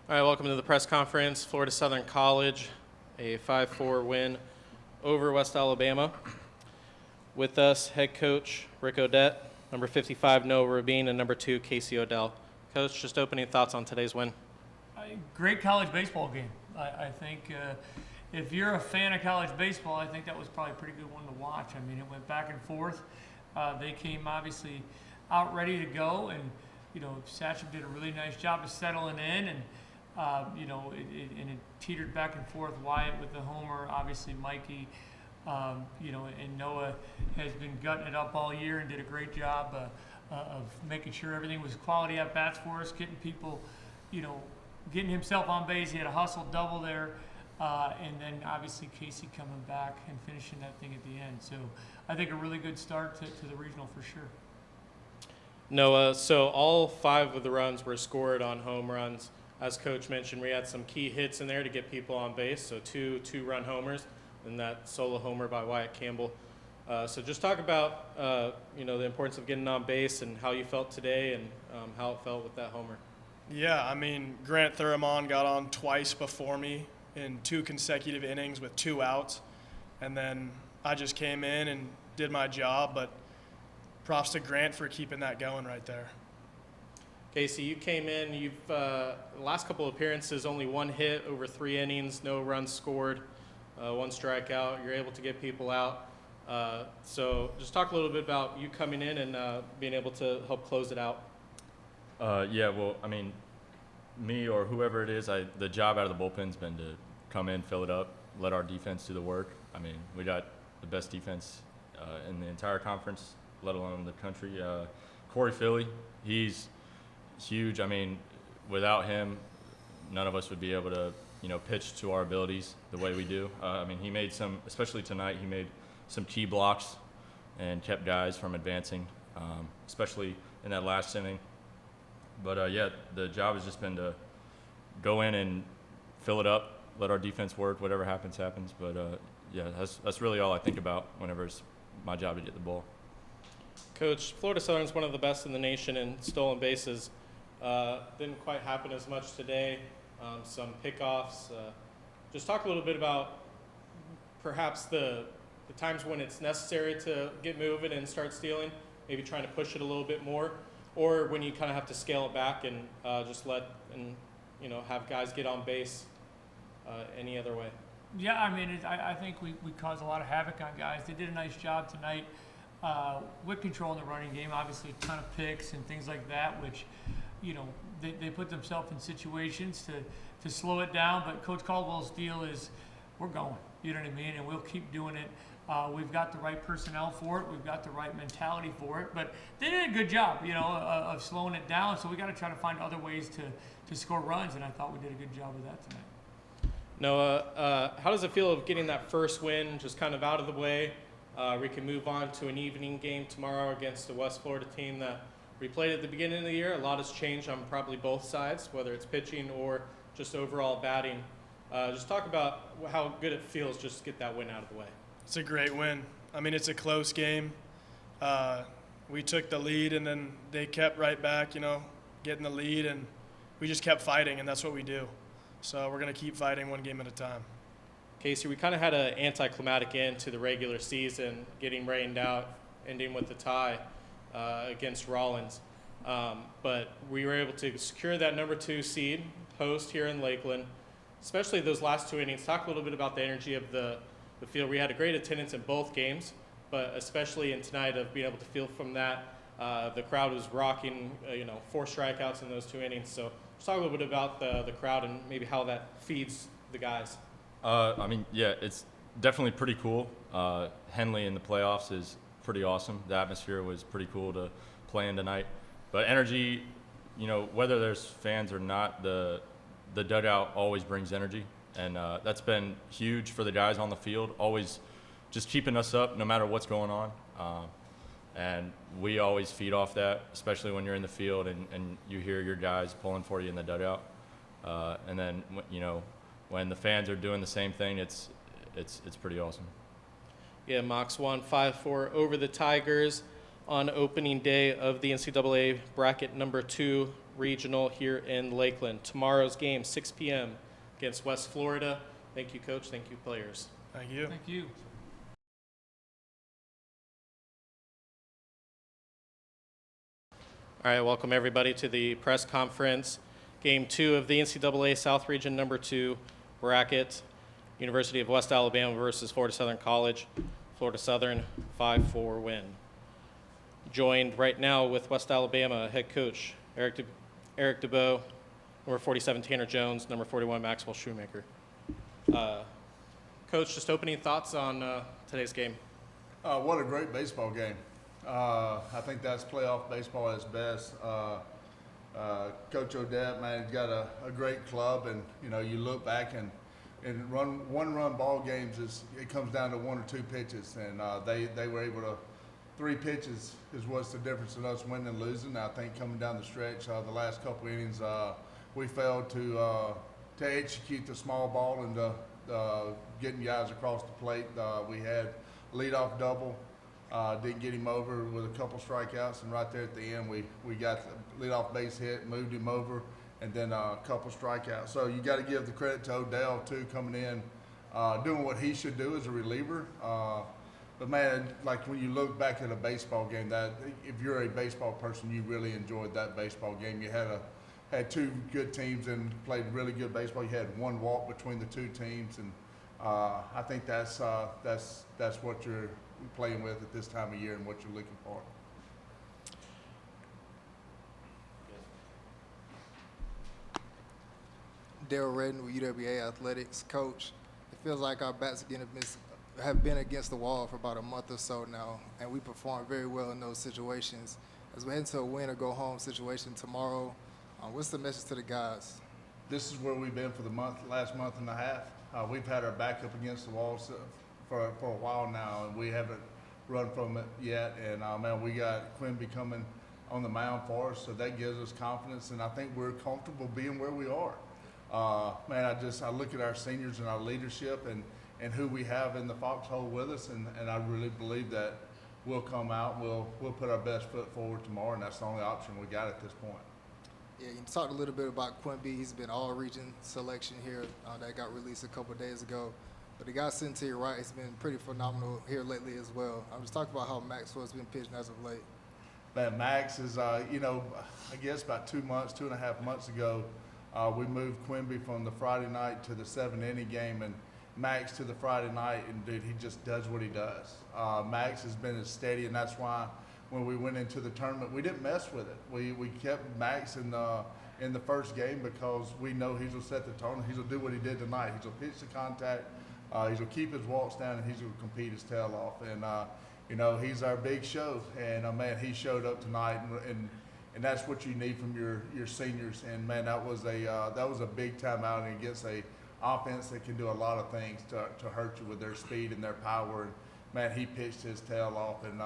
All right, welcome to the press conference. Florida Southern College, a 5-4 win over West Alabama. With us, head coach Rick Odette, number 55 Noah Rabin, and number 2 Casey Odell. Coach, just opening thoughts on today's win. Great college baseball game. I think if you're a fan of college baseball, I think that was probably a pretty good one to watch. I mean, it went back and forth. They came obviously out ready to go, and Satcham did a really nice job of settling in, and it teetered back and forth. Wyatt with the homer, obviously Mikey, and Noah has been gutting it up all year and did a great job of making sure everything was quality at bats for us, getting people, getting himself on base. He had a hustle double there, and then obviously Casey coming back and finishing that thing at the end. So I think a really good start to the regional for sure. Noah, so all 5 of the runs were scored on home runs. As Coach mentioned, we had some key hits in there to get people on base, so 2 two-run homers and that solo homer by Wyatt Campbell. So just talk about, the importance of getting on base and how you felt today and how it felt with that homer. Yeah, I mean, Grant Thuramon got on twice before me in 2 consecutive innings with 2 outs, and then I just came in and did my job, but props to Grant for keeping that going right there. Casey, you came in, you've the last couple of appearances, only 1 hit over 3 innings, no runs scored, 1 strikeout. You're able to get people out. So just talk a little bit about you coming in and being able to help close it out. Me or whoever it is, the job out of the bullpen's been to come in, fill it up, let our defense do the work. I mean, we got the best defense in the entire conference, let alone the country. Corey Philly, he's huge. I mean, without him, none of us would be able to, pitch to our abilities the way we do. He made some, especially tonight, he made some key blocks and kept guys from advancing, especially in that last inning. But, the job has just been to go in and fill it up, let our defense work, whatever happens, happens. But, that's really all I think about whenever it's my job to get the ball. Coach, Florida Southern's one of the best in the nation in stolen bases. Didn't quite happen as much today. Some pickoffs. Just talk a little bit about perhaps the times when it's necessary to get moving and start stealing, maybe trying to push it a little bit more, or when you kind of have to scale it back and just let and have guys get on base any other way. Yeah, I think we caused a lot of havoc on guys. They did a nice job tonight with controlling the running game. Obviously, a ton of picks and things like that, which they put themselves in situations to slow it down. But Coach Caldwell's deal is we're going. You know what I mean? And we'll keep doing it. We've got the right personnel for it. We've got the right mentality for it. But they did a good job, of slowing it down. So we got to try to find other ways to score runs. And I thought we did a good job of that tonight. Noah, how does it feel of getting that first win just kind of out of the way? We can move on to an evening game tomorrow against the West Florida team that we played at the beginning of the year. A lot has changed on probably both sides, whether it's pitching or just overall batting. Just talk about how good it feels just to get that win out of the way. It's a great win. It's a close game. We took the lead, and then they kept right back, getting the lead, and we just kept fighting, and that's what we do. So we're going to keep fighting one game at a time. Casey, we kind of had an anticlimactic end to the regular season, getting rained out, ending with the tie against Rollins. But we were able to secure that number 2 seed post here in Lakeland, especially those last 2 innings. Talk a little bit about the energy of the field. We had a great attendance in both games, but especially in tonight of being able to feel from that. The crowd was rocking, 4 strikeouts in those 2 innings. So just talk a little bit about the crowd and maybe how that feeds the guys. It's definitely pretty cool. Henley in the playoffs is pretty awesome. The atmosphere was pretty cool to play in tonight. But energy, whether there's fans or not, the dugout always brings energy. And that's been huge for the guys on the field, always just keeping us up no matter what's going on. And we always feed off that, especially when you're in the field and you hear your guys pulling for you in the dugout. And then, when the fans are doing the same thing, it's pretty awesome. Yeah, Mox won 5-4 over the Tigers on opening day of the NCAA bracket number 2 regional here in Lakeland. Tomorrow's game, 6 p.m. against West Florida. Thank you, Coach. Thank you, players. Thank you. Thank you. All right, welcome everybody to the press conference. Game 2 of the NCAA South Region number 2 bracket. University of West Alabama versus Florida Southern College. Florida Southern 5-4 win. Joined right now with West Alabama head coach Eric DeBow, number 47 Tanner Jones, number 41 Maxwell Shoemaker. Coach, just opening thoughts on today's game. What a great baseball game. I think that's playoff baseball at its best. Coach Odette, man, he's got a great club, and you look back and one-run ball games it comes down to 1 or 2 pitches, and they were able to 3 pitches is what's the difference in us winning and losing. I think coming down the stretch, the last couple innings, we failed to execute the small ball and getting guys across the plate. We had leadoff double. Didn't get him over with a couple strikeouts, and right there at the end, we got the leadoff base hit, moved him over, and then a couple strikeouts. So you got to give the credit to Odell too, coming in, doing what he should do as a reliever. But man, like when you look back at a baseball game, that if you're a baseball person, you really enjoyed that baseball game. You had 2 good teams and played really good baseball. You had 1 walk between the 2 teams, and I think that's what you're playing with at this time of year and what you're looking for. Daryl Redden with UWA Athletics. Coach, it feels like our bats have been against the wall for about a month or so now, and we performed very well in those situations. As we head into a win or go home situation tomorrow, what's the message to the guys? This is where we've been for the last month and a half. We've had our back up against the wall for a while now, and we haven't run from it yet. And man, we got Quimby coming on the mound for us, so that gives us confidence, and I think we're comfortable being where we are. Man, I look at our seniors and our leadership and who we have in the foxhole with us, and I really believe that we'll come out and we'll put our best foot forward tomorrow, and that's the only option we got at this point. Yeah, you talked a little bit about Quimby. He's been all-region selection here that got released a couple of days ago. But the guy sitting to your right has been pretty phenomenal here lately as well. I'm just talking about how Maxwell's been pitching as of late. Man, Max is, I guess about 2.5 months ago, we moved Quimby from the Friday night to the 7-inning game, and Max to the Friday night, and dude, he just does what he does. Max has been as steady, and that's why when we went into the tournament, we didn't mess with it. We kept Max in the first game because we know he's gonna set the tone. He's gonna do what he did tonight. He's gonna pitch the contact. He's gonna keep his walks down, and he's gonna compete his tail off. And he's our big show. And man, he showed up tonight, and that's what you need from your seniors. And man, that was a big time outing against a offense that can do a lot of things to hurt you with their speed and their power. And man, he pitched his tail off, and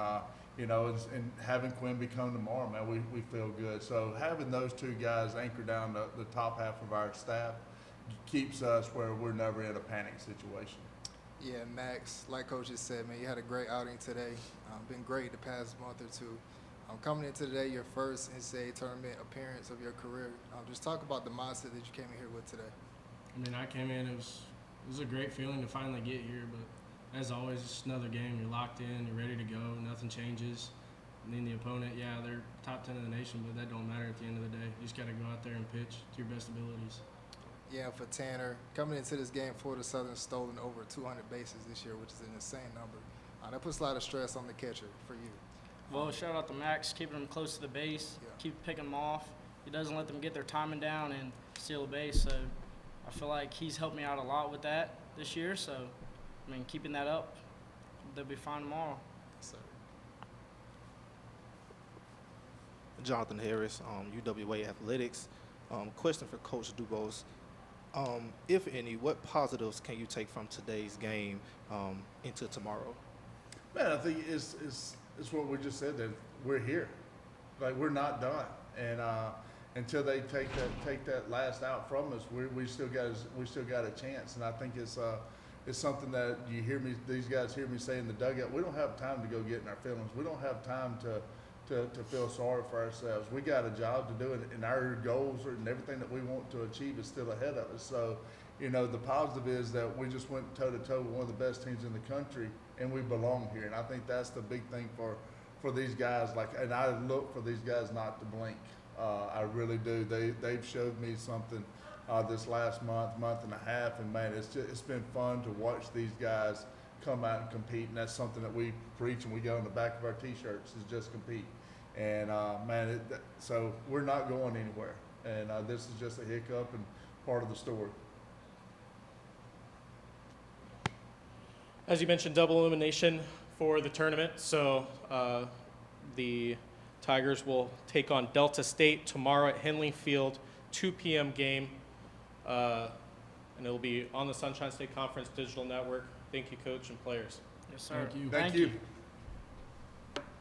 and having Quimby come tomorrow, man, we feel good. So having those 2 guys anchor down the top half of our staff keeps us where we're never in a panic situation. Yeah, Max, like Coach just said, man, you had a great outing today. Been great the past month or 2. Coming in today, your first NCAA tournament appearance of your career. Just talk about the mindset that you came in here with today. I mean, I came in, it was a great feeling to finally get here, but as always, it's just another game. You're locked in, you're ready to go, nothing changes. And then the opponent, yeah, they're top 10 in the nation, but that don't matter at the end of the day. You just got to go out there and pitch to your best abilities. Yeah, for Tanner, coming into this game, Florida Southern stolen over 200 bases this year, which is an insane number. That puts a lot of stress on the catcher for you. Well, shout out to Max, keeping him close to the base, keep picking them off. He doesn't let them get their timing down and steal a base, so I feel like he's helped me out a lot with that this year. So, I mean, keeping that up, they'll be fine tomorrow. So, Jonathan Harris, UWA Athletics. Question for Coach Dubose. If any, what positives can you take from today's game into tomorrow? Man, I think it's what we just said, that we're here. Like, we're not done. And until they take that last out from us, we still got a chance. And I think it's it's something that these guys hear me say in the dugout. We don't have time to go get in our feelings. We don't have time to feel sorry for ourselves. We got a job to do, and our goals and everything that we want to achieve is still ahead of us. So, you know, the positive is that we just went toe to toe with one of the best teams in the country, and we belong here. And I think that's the big thing for these guys. And I look for these guys not to blink. I really do. They've showed me something this last month and a half, and man, it's been fun to watch these guys come out and compete. And that's something that we preach and we go on the back of our T-shirts is just compete. And man, so we're not going anywhere. And this is just a hiccup and part of the story. As you mentioned, double elimination for the tournament. So the Tigers will take on Delta State tomorrow at Henley Field, 2 p.m. game. And it'll be on the Sunshine State Conference Digital Network. Thank you, Coach and players. Yes, sir. Thank you. Thank you.